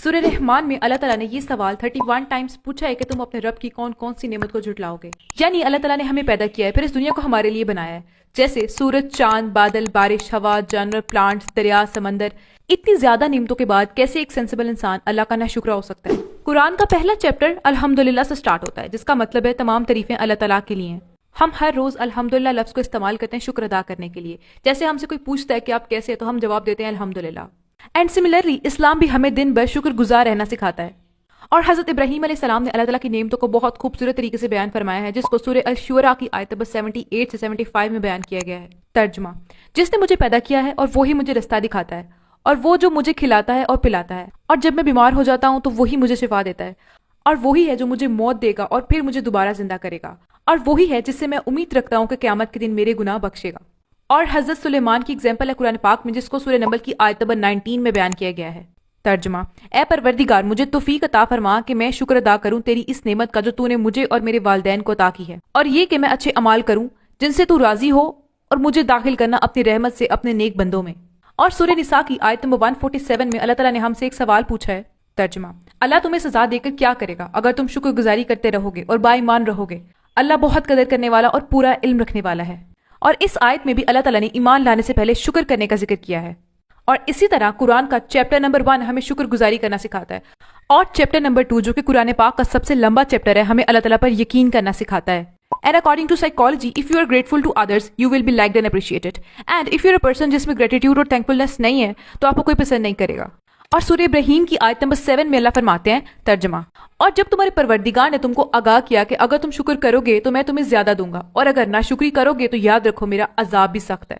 سورہ رحمان میں اللہ تعالیٰ نے یہ سوال 31 ٹائمز پوچھا ہے کہ تم اپنے رب کی کون کون سی نعمت کو جھٹلاؤ گے. یعنی اللہ تعالیٰ نے ہمیں پیدا کیا ہے، پھر اس دنیا کو ہمارے لیے بنایا ہے، جیسے سورج، چاند، بادل، بارش، ہوا، جانور، پلانٹس، دریا، سمندر. اتنی زیادہ نعمتوں کے بعد کیسے ایک سینسیبل انسان اللہ کا ناشکرا ہو سکتا ہے؟ قرآن کا پہلا چیپٹر الحمدللہ سے سٹارٹ ہوتا ہے، جس کا مطلب ہے تمام تعریفیں اللہ تعالیٰ کے لیے ہیں. ہم ہر روز الحمدللہ لفظ کو استعمال کرتے ہیں شکر ادا کرنے کے لیے. جیسے ہم سے کوئی پوچھتا ہے کہ آپ کیسے ہیں تو ہم جواب دیتے ہیں الحمدللہ. اینڈ سملرلی اسلام بھی ہمیں دن بھر شکر گزار رہنا سکھاتا ہے. اور حضرت ابراہیم علیہ السلام نے اللہ تعالیٰ کی نعمتوں کو بہت خوبصورت طریقے سے بیان فرمایا ہے، جس کو سورہ الشورى کی آیت نمبر 78 سے 75 میں بیان کیا گیا ہے. ترجمہ: جس نے مجھے پیدا کیا ہے اور وہی مجھے رستہ دکھاتا ہے، اور وہ جو مجھے کھلاتا ہے اور پلاتا ہے، اور جب میں بیمار ہو جاتا ہوں تو وہی مجھے شفا دیتا ہے، اور وہی ہے جو مجھے موت دے گا اور پھر مجھے دوبارہ زندہ کرے گا، اور وہی ہے جس سے میں امید رکھتا ہوں کہ قیامت کے دن میرے گناہ بخشے گا. اور حضرت سلیمان کی اگزامپل ہے قرآن پاک میں، جس کو سورہ نمل کی آیت نمبر 19 میں بیان کیا گیا ہے. ترجمہ: اے پروردگار، مجھے توفیق عطا فرما کہ میں شکر ادا کروں تیری اس نعمت کا جو تو نے مجھے اور میرے والدین کو عطا کی ہے، اور یہ کہ میں اچھے اعمال کروں جن سے تو راضی ہو، اور مجھے داخل کرنا اپنی رحمت سے اپنے نیک بندوں میں. اور سورہ نساء کی آیت نمبر 147 میں اللہ تعالیٰ نے ہم سے ایک سوال پوچھا ہے. ترجمہ: اللہ تمہیں سزا دے کر کیا کرے گا اگر تم شکر گزاری کرتے رہو گے اور با ایمان رہو گے. اللہ بہت قدر کرنے والا اور پورا علم رکھنے والا ہے. اور اس آیت میں بھی اللہ تعالیٰ نے ایمان لانے سے پہلے شکر کرنے کا ذکر کیا ہے. اور اسی طرح قرآن کا چیپٹر نمبر 1 ہمیں شکر گزاری کرنا سکھاتا ہے، اور چیپٹر نمبر 2 جو کہ قرآن پاک کا سب سے لمبا چیپٹر ہے، ہمیں اللہ تعالیٰ پر یقین کرنا سکھاتا ہے. And according to psychology, if you are grateful to others, you will be liked and appreciated. And if you're a person جس میں gratitude اور thankfulness نہیں ہے تو آپ کو کوئی پسند نہیں کرے گا. اور سورہ ابراہیم کی آیت نمبر 7 میں اللہ فرماتے ہیں. ترجمہ: اور جب تمہارے پروردگار نے تم کو آگاہ کیا کہ اگر تم شکر کرو گے تو میں تمہیں زیادہ دوں گا، اور اگر ناشکری کرو گے تو یاد رکھو میرا عذاب بھی سخت ہے.